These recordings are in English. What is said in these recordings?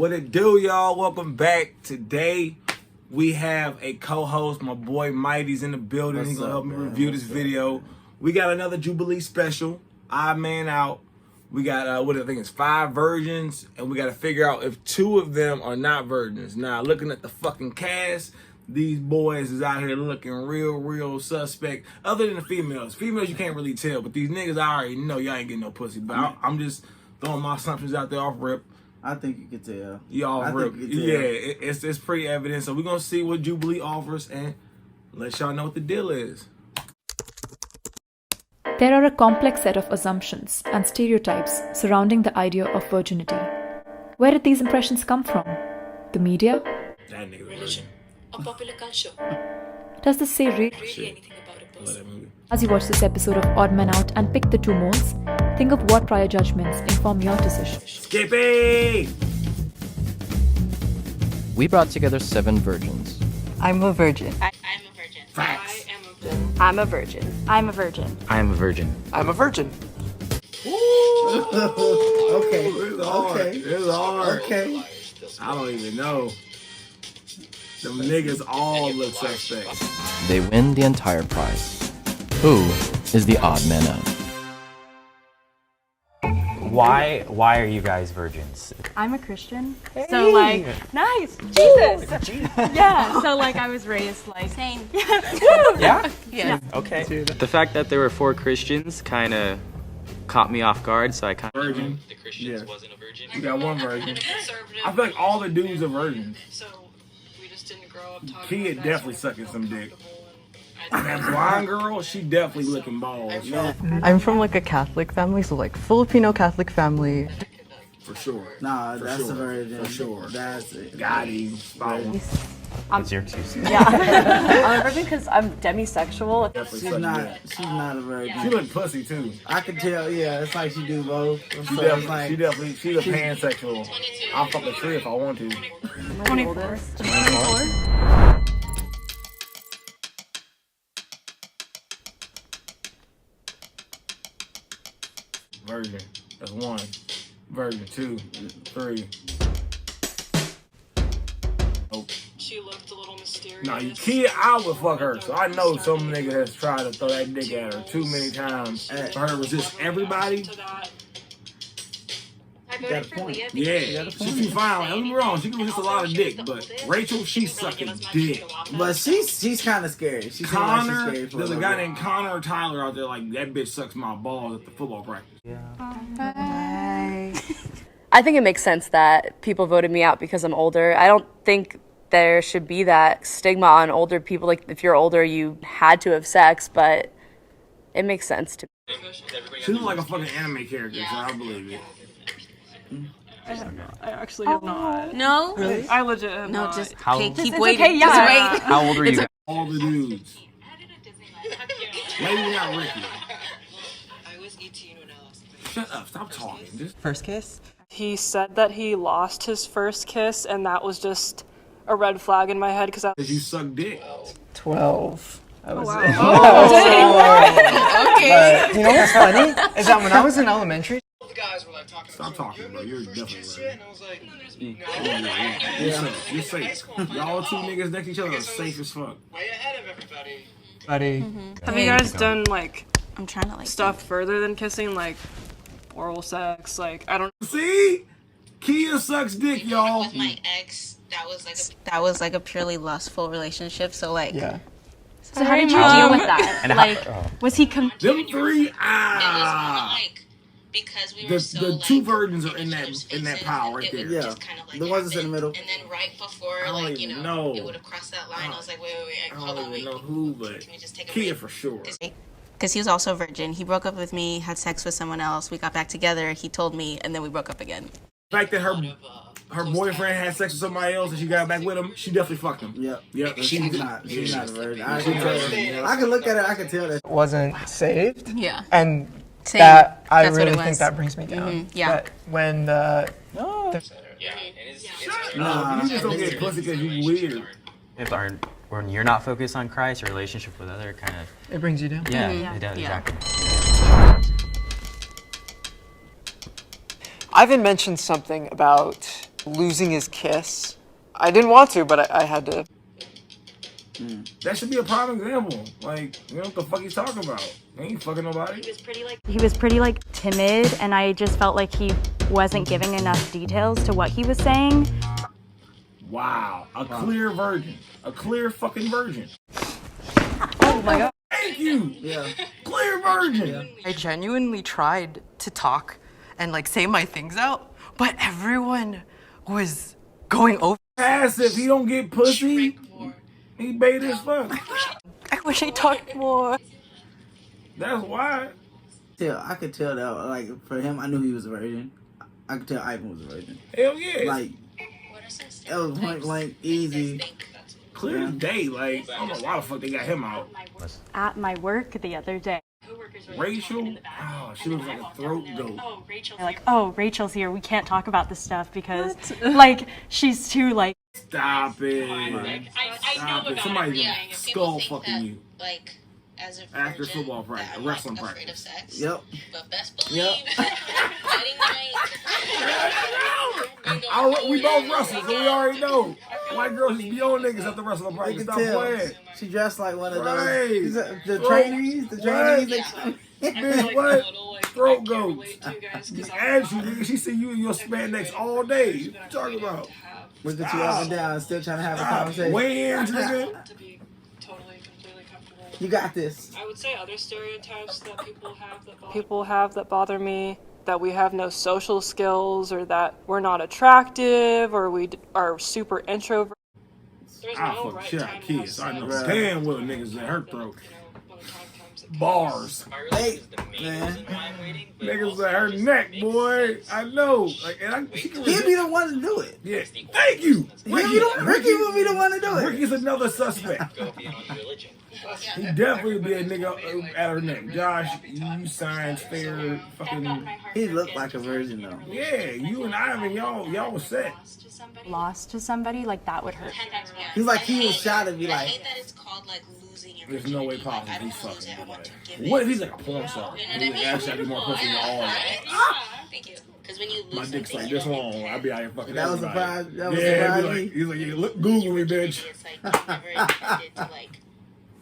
What it do, y'all? Welcome back. Today, we have a co-host. My boy Mighty's in the building. He's going to help me review this video. We got another Jubilee special. Odd Man Out. We got, what I think is 5 virgins. And we got to figure out if 2 of them are not virgins. Now, looking at the fucking cast, these boys is out here looking real suspect. Other than the females. Females, you can't really tell. But these niggas, I already know y'all ain't getting no pussy. But I'm just throwing my assumptions out there off rip. I think you can tell. Y'all rip. Yeah, it's pretty evident. So we're going to see what Jubilee offers and let y'all know what the deal is. There are a complex set of assumptions and stereotypes surrounding the idea of virginity. Where did these impressions come from? The media? That nigga Religion or popular culture. Does this say really Anything about a person. As you watch this episode of Odd Man Out and pick the 2 molds, think of what prior judgments inform your decision. Skippy! We brought together 7 virgins. I'm a virgin. I'm a virgin. Facts. I am a virgin. I'm a virgin. I'm a virgin. I am a virgin. I'm a virgin. Okay. Okay. It's hard. Okay. I don't even know. Them niggas all look suspect. They win the entire prize. Who is the odd man out? Why are you guys virgins? I'm a Christian. So like, nice. Jesus. Yeah. So like I was raised like Same. Yeah? Yeah. Okay. The fact that there were 4 Christians kind of caught me off guard, so I kind of... Virgin. The Christians wasn't a virgin. You got 1 virgin. Conservative. I feel like all the dudes are virgins. So we just didn't grow up talking Kid about definitely that, sucking some dick. And That blind girl, she definitely licking balls. I'm from like a Catholic family, so like Filipino Catholic family. For sure. Nah, For that's sure. a virgin. For sure. That's it. Got him. Spot on. What's your 2 cents? Yeah. I'm a virgin because I'm demisexual. Definitely She's sucking not. dick. She's not a virgin. She look pussy too. I can tell. Yeah, it's like she do both. She definitely, she's a pansexual. I'll fuck a tree if I want to. 24. Virgin. That's 1. Virgin. 2. 3. Oh. she looked a little mysterious. Nah, Kid, I would fuck her. So I know some nigga has tried to throw that dick at her too many times. For her to resist everybody. To that. I got voted a for point. Leah Yeah, because she's too fine. Don't get me wrong, she can resist a lot of dick, but Rachel, she's sucking dick. But she's kind of scary. She seems like she's Connor, scary for there's a little guy bit. named Connor or Tyler out there like that bitch sucks my balls at the football practice. I think it makes sense that people voted me out because I'm older. I don't think there should be that stigma on older people. Like, if you're older, you had to have sex, but it makes sense to me. She looks like a fucking anime character, so I believe it. I actually have not. No? Really? I legit have No, not. just How- okay, keep It's waiting. okay, yeah. Just wait. How old are you guys? All the dudes. Maybe not Ricky. I was 18 when I lost my Shut up, stop talking. Just First kiss? He said that he lost his first kiss, and that was just a red flag in my head because because you suck dick. 12. I was wow. Okay. But you know what's funny? Is that when I was in elementary, Stop talking, bro. You're definitely right. Yeah. You're safe. Y'all 2 niggas next to each other are safe as fuck. buddy, Have you guys done like I'm trying to like stuff further than kissing, like oral sex? Like I don't. See? Kia sucks dick, y'all. with my ex. That was like a purely lustful relationship. So like. yeah. So how did you deal with that? And Like, was he Them 3, It was like because we were The 2 virgins are in that pile right there. Yeah. The ones that's in the middle. And then right before, I don't like, even you know. know, it would have crossed that line. I was like, wait, I hold don't on, even wait. know who, but Can we just take a Kia break? for sure. Because he was also a virgin. He broke up with me, had sex with someone else. We got back together. He told me, and then we broke up again. The fact that her boyfriend had sex with somebody else and she got back with him, she definitely fucked him. Yep. Yep. She's not. She's not a virgin. I can tell. I can look at it. I can tell that. Wasn't saved. Yeah. And Same. that, I That's what really it think was. that brings me down. Yeah. But when the... No, you just don't get pussy because you weird. When you're not focused on Christ, your relationship with other kind of... It brings you down. Yeah, it does, Yeah. exactly. Ivan mentioned something about losing his kiss. I didn't want to, but I had to. That should be a prime example. Like, you know what the fuck he's talking about? He ain't fucking nobody. He was pretty like timid, and I just felt like he wasn't giving enough details to what he was saying. Wow. A clear virgin. A clear fucking virgin. Oh my god. Thank you. Yeah. Clear virgin. I genuinely tried to talk and like say my things out, but everyone was going over. Passive. He don't get pussy. He bait as fuck. I wish I talked more. That's why. I could tell that, like, for him, I knew he was a virgin. I could tell Ivan was a virgin. Hell yeah. Like, it was point blank, easy. Clear as day. Like, I don't know why the fuck they got him out. At my work the other day. Rachel? Oh, she looks like a throat goat. They're like, oh, Rachel's here. We can't talk about this stuff because, like, she's too, like. Stop it. Stop it. Somebody's gonna skull fucking you. Like, as a After football practice, wrestling practice. Yep. But best believe, wedding night. We both wrestle, so we already know. White girls just be on niggas at the wrestling You practice. can Stop tell. playing. She dressed like one of Right. those. The trainees. Bitch, what? Throat goats. Actually, nigga, she see you in your spandex all day. What you talking about? Look at you up and down, still trying to have a conversation. Weigh-ins, nigga. You got this. I would say other stereotypes that people have that bother me, that we have no social skills, or that we're not attractive, or we are super introvert. I fuck shit out of kids. I know damn well niggas in her throat. Bars. Hey, man. Niggas at her neck, boy. I know. Like, He'd be the one to do it. Yeah. Thank you. Ricky would be the one to do it. Ricky's another suspect. He definitely be a nigga at her neck. Josh, you science fair fucking. He looked like a virgin though. Yeah, you and Ivan, y'all was set. Lost to somebody, like that would hurt. He's like he was shy to be like. I hate that it's called like losing your There's no way possible he's fucking good at it. What if he's like a porn star? He actually I get more pussy than all of that. Thank you. Because when you lose My dick's like this long. I'd be out here fucking That was everybody. surprised. That was Yeah, surprised. he's like, yeah, look, Google me, bitch. it's like you've never intended to like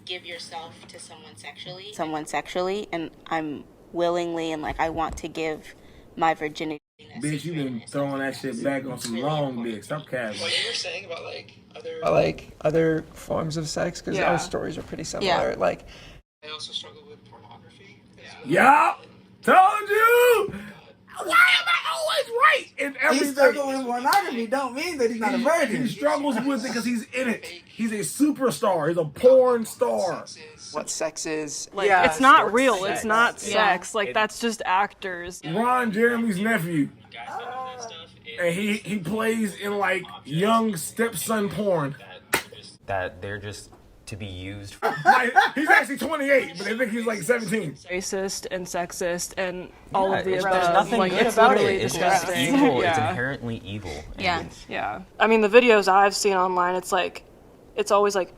give yourself to someone sexually, and I'm willingly and like I want to give my virginity. Bitch, you been throwing that shit back on some long dicks. Stop capping. What you were saying about like other forms of sex, because our stories are pretty similar. Yeah. Like, I also struggle with pornography. Yeah, told you. Why am I always right in He everything? struggles with pornography don't mean that he's not a virgin. He struggles with it because he's in it. He's a superstar. He's a porn star. What sex is. Like, it's not real. It's not sex. Like, that's just actors. Ron Jeremy's nephew. And he plays in like young stepson porn. That they're just to be used. Like, he's actually 28, but they think he's like 17. Racist and sexist and all of the There's above. nothing like, good it's about it. literally It's just disgusting. evil. It's Yeah. inherently evil. Yeah. Yeah. I mean, the videos I've seen online, it's like, it's always like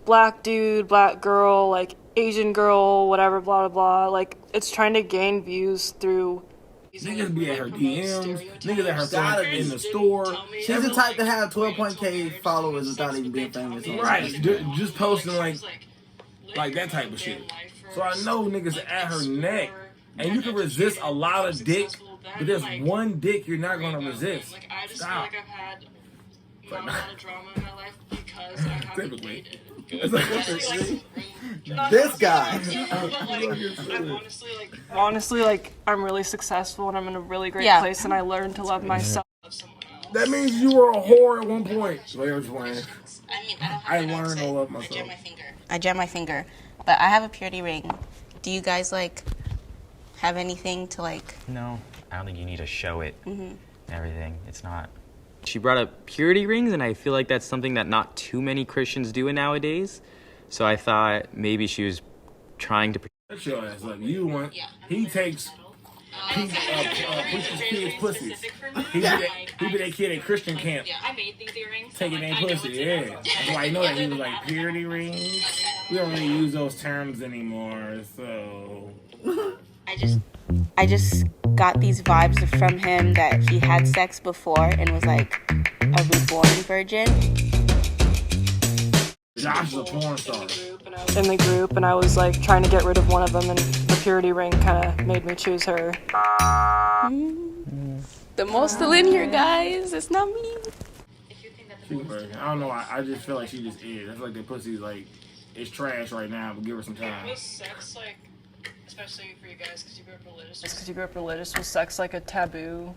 black dude, black girl, like Asian girl, whatever, blah, blah, blah. Like, it's trying to gain views through. Niggas be at her DMs, niggas at her phone in the store. She's the type to have 12.k followers without even being famous. Right, just posting like that type of shit. So I know niggas at her neck, and you can resist a lot of dick, but there's one dick you're not gonna resist. Stop. I've had not a lot of drama in my life because I haven't Typically. dated. This guy. Honestly, like, I'm really successful and I'm in a really great Yeah. place, and I learned to love myself. That means you were a whore at one point. So I was playing. I mean, I I don't have learned to love myself. I jam my finger, but I have a purity ring. Do you guys like have anything to like? No, I don't think you need to show it. And everything. It's not. She brought up purity rings, and I feel like that's something that not too many Christians do nowadays. So I thought maybe she was trying to. Shut your ass up. You want? He takes. He pushes kids' pussies. He be that kid at Christian camp. I made these earrings. Taking their pussy, yeah. That's why I know that he was like purity rings. We don't really use those terms anymore, so. I just got these vibes from him that he had sex before and was like a reborn virgin. Josh is a porn star. In the group, and I was like trying to get rid of one of them, and the purity ring kind of made me choose her. The most still in here, guys. It's not me. I don't know. I just feel like she just is. I feel like the pussy's like, it's trash right now, but give her some time. Was sex like, especially for you guys, because you grew up religious, was sex like a taboo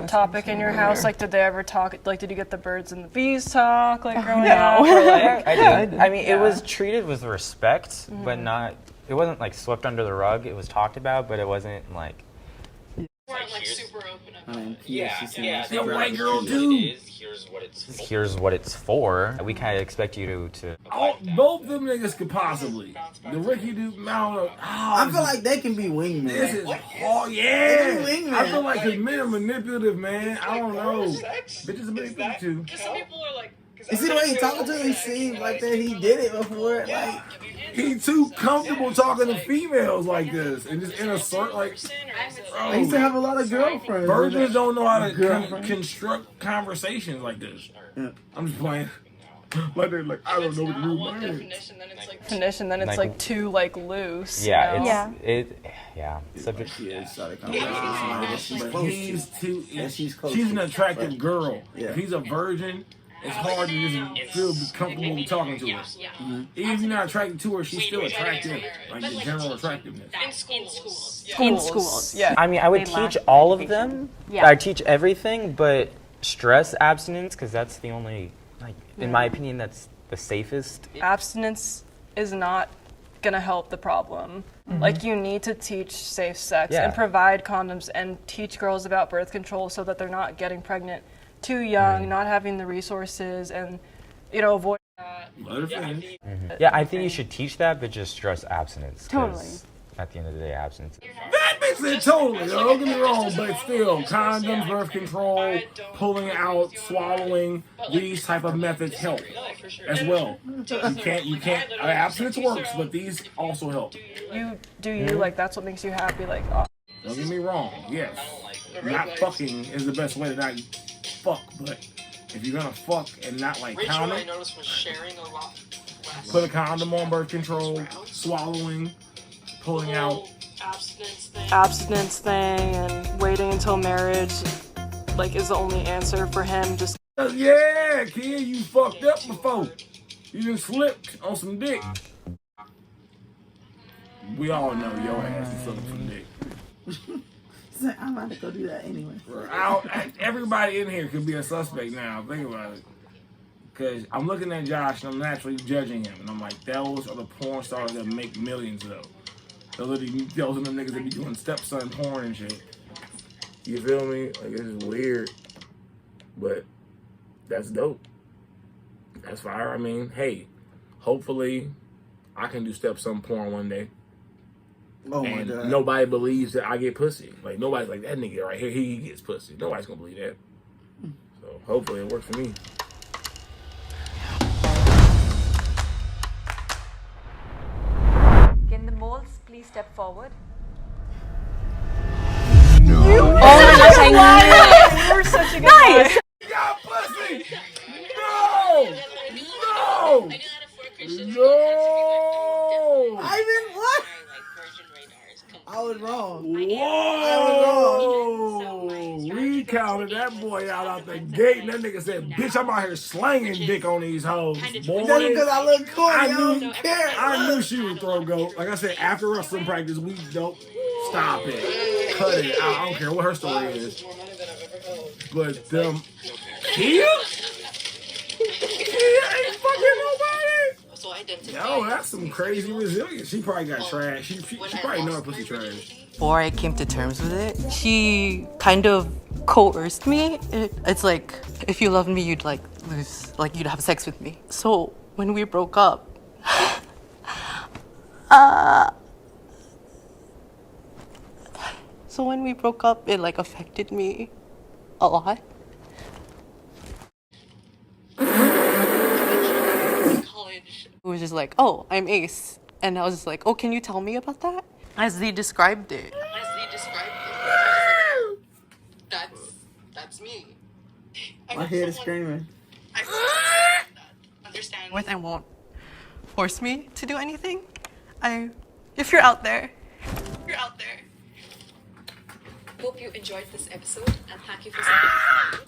topic in your house? Like, did they ever talk? Like, did you get the birds and the bees talk? Like, growing up? Like, I did. I mean, it was treated with respect, but not. It wasn't like swept under the rug. It was talked about, but it wasn't like. weren't like super open about it. Yeah. The white girl too. Here's what it's for. We kind of expect you to. Both of them niggas could possibly. The Ricky dude, I don't know. I feel like they can be wingmen. This is hard. Yeah. I feel like because men are manipulative, man. I don't know. Bitches are manipulative too. Because some people are like. You see the way he talking to her? He seems like that he did it before. Like he too comfortable talking to females like this and just in a circle. Like, I used to have a lot of girlfriends. Virgins don't know how to construct conversations like this. Yeah. I'm just playing. Like they're like, I don't know what to do. Definition, then it's like too like loose. Yeah, Subject. She's an attractive girl. Yeah. If he's a virgin, it's hard to just feel comfortable talking to her. Even if you're not attracted to her, she's still attractive. Like the general attractiveness. In schools. Yeah. I mean, I would teach all of them. Yeah. I teach everything, but stress abstinence, because that's the only. In my opinion, that's the safest. Abstinence is not gonna help the problem. Like, you need to teach safe sex and provide condoms and teach girls about birth control so that they're not getting pregnant too young, not having the resources, and avoid that. Yeah, I think you should teach that, but just stress abstinence. Totally. At the end of the day, abstinence. That makes it totally. Don't get me wrong, but still, condoms, birth control, pulling out, swallowing, these type of methods help as well. You can't. Abstinence works, but these also help. Like that's what makes you happy. Like, don't get me wrong. Yes, not fucking is the best way to not fuck, but if you're gonna fuck and not like condom, put a condom on, birth control, swallowing. Pulling out abstinence thing and waiting until marriage is the only answer for him. Just yeah, kid, you fucked up before. You just slipped on some dick. We all know your ass is sucking some dick. I'm about to go do that anyway. Everybody in here could be a suspect now. Think about it. Because I'm looking at Josh and I'm naturally judging him. And I'm like, those are the porn stars that make millions though. Those are the niggas that be doing stepson porn and shit. You feel me? Like, it's just weird. But that's dope. That's fire. I mean, hey, hopefully I can do stepson porn one day. Oh and my God. Nobody believes that I get pussy. Like, nobody's like, that nigga right here, he gets pussy. Nobody's gonna believe that. So hopefully it works for me. Can the moles please step forward? oh my gosh, I knew it. You're such a good guy. You got pussy! No! Ivan, what? I was wrong. Whoa! We counted that boy out the gate, and that nigga said, "Bitch, I'm out here slanging dick on these hoes." Boy, Just because I look corny, I don't care. I knew she would throw goat. Like I said, after wrestling practice, we don't stop it, cut it. I don't care what her story is. But Kia ain't fucking nobody. Yo, that's some crazy resilience. She probably got trash. She probably know her pussy trash. Before I came to terms with it, she kind of coerced me. It's like, if you loved me, you'd you'd have sex with me. So when we broke up, it affected me a lot. It was just like, oh, I'm ace. And I was just like, oh, can you tell me about that? As they described it. My head is screaming. Understand. With and won't force me to do anything. If you're out there. Hope you enjoyed this episode and thank you for subscribing. Please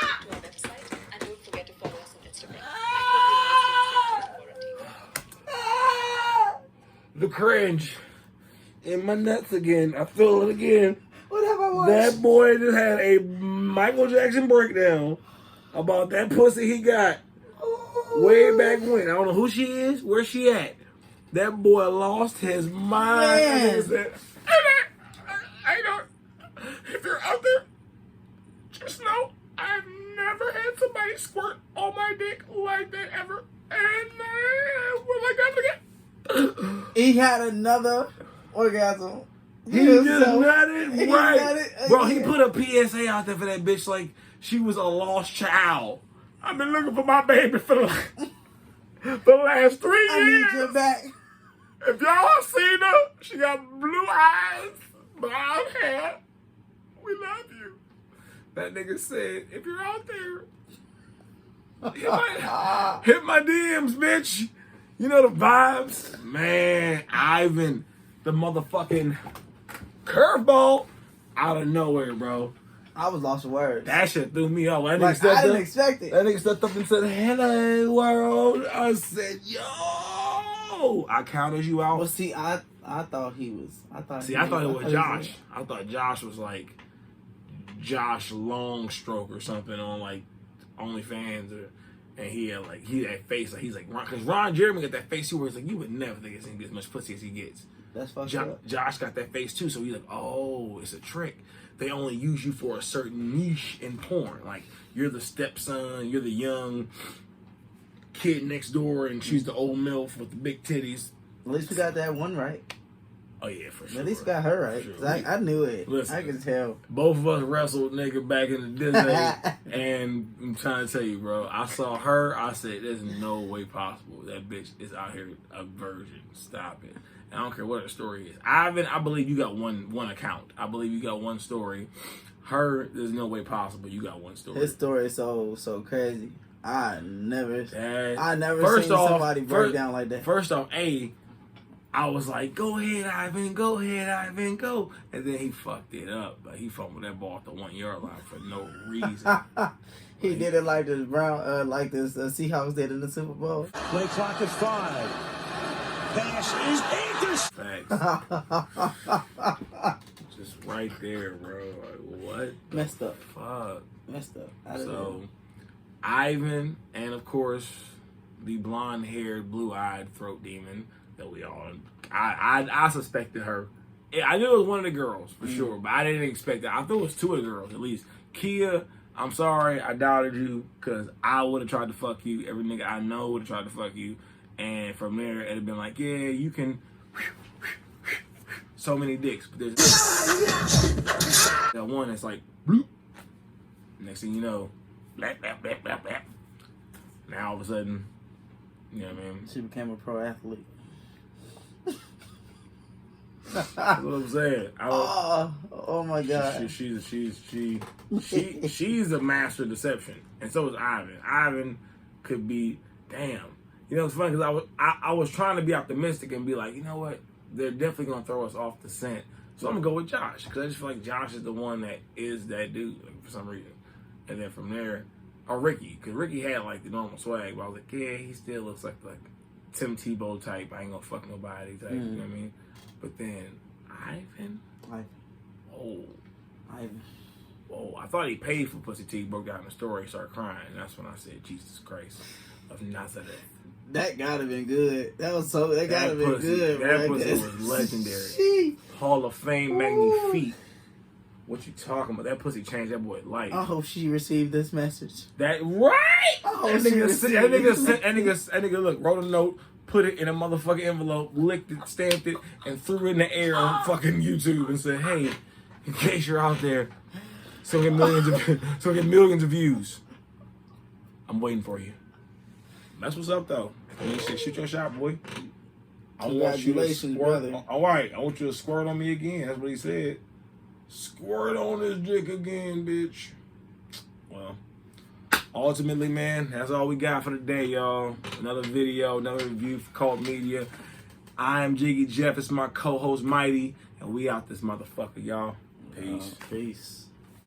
subscribe to our website and don't forget to follow us on Instagram. I hope you all stay safe and The cringe in my nuts again. I feel it again. What have I watched? That boy just had a Michael Jackson breakdown about that pussy he got way back when. I don't know who she is, where she at. That boy lost his mind. Man. And said, I don't. If you're out there, just know I've never had somebody squirt on my dick like that ever. And we're like that again. He had another orgasm. He just nutted He right. nutted Bro, he again. put a PSA out there for that bitch like she was a lost child. I've been looking for my baby for the last 3 I years. need you back. If y'all seen her, she got blue eyes, blonde hair. We love you. That nigga said, if you're out there, hit my DMs, bitch. You know the vibes. Man, Ivan, the motherfucking curveball out of nowhere, bro. I was lost for words. That shit threw me off. That nigga Like, stepped I didn't up- expect it. That nigga stepped up and said, hello, world. I said, yo. I counted you out. Well, see, I thought he was. I thought it was Josh. I thought Josh was like Josh Longstroke or something on like OnlyFans, and he had face like he's like because Ron Jeremy got that face too where he's like you would never think it's gonna get as much pussy as he gets. That's fucked up. Josh got that face too, so he's like, oh, it's a trick. They only use you for a certain niche in porn. Like you're the stepson, you're the young kid next door, and she's the old MILF with the big titties. At least we got that one right. Oh yeah, for sure. At least we got her right. For sure. 'Cause I knew it. Listen, I could tell. Both of us wrestled nigga back in the day, and I'm trying to tell you, bro. I saw her. I said, "There's no way possible that bitch is out here a virgin. Stop it." And I don't care what the story is. Ivan, I believe you got one account. I believe you got one story. Her, there's no way possible you got one story. His story is so crazy. I never First seen off, somebody break down like that. First off, I was like, go ahead, Ivan, go. And then he fucked it up. Like, he fumbled that ball at the 1 yard line for no reason. He did it like the Seahawks did in the Super Bowl. Play clock at 5. Pass is Facts. Just right there, bro. Like, what? Messed up. Fuck. Messed up. So, Ivan, and of course, the blonde-haired, blue-eyed throat demon that we all. I suspected her. I knew it was one of the girls for sure, but I didn't expect that. I thought it was two of the girls at least. Kia, I'm sorry, I doubted you because I would have tried to fuck you. Every nigga I know would have tried to fuck you, and from there it'd have been like, yeah, you can. So many dicks, but there's that one that's like, bloop. Next thing you know, blap, blap, blap, blap, blap. Now all of a sudden, you know what I mean? She became a pro athlete. That's what I'm saying. Oh my God. She's a master of deception, and so is Ivan. Ivan could be, damn. You know, it's funny because I was trying to be optimistic and be like, you know what? They're definitely gonna throw us off the scent. So I'm gonna go with Josh because I just feel like Josh is the one that is that dude for some reason. And then from there, or Ricky, because Ricky had like the normal swag, but I was like, yeah, he still looks like Tim Tebow type. I ain't gonna fuck nobody type. You know what I mean? But then Ivan. Whoa, I thought he paid for pussy till he broke down the story, started crying, and that's when I said, Jesus Christ of Nazareth. That gotta been good. That gotta been good. That bro. pussy was legendary. Hall of Fame magnifique. What you talking about? That pussy changed that boy's life. I hope she received this message. That right? That nigga look, wrote a note, put it in a motherfucking envelope, licked it, stamped it, and threw it in the air on fucking YouTube and said, hey, in case you're out there, so get millions of views. I'm waiting for you. That's what's up though. You said shoot your shot, boy. I want you to squirt. Brother. All right, I want you to squirt on me again. That's what he said. Squirt on his dick again, bitch. Well, ultimately, man, that's all we got for today, y'all. Another video, another review for Cult Media. I am Jiggy Jeff. It's my co-host Mighty, and we out this motherfucker, y'all. Peace. Peace.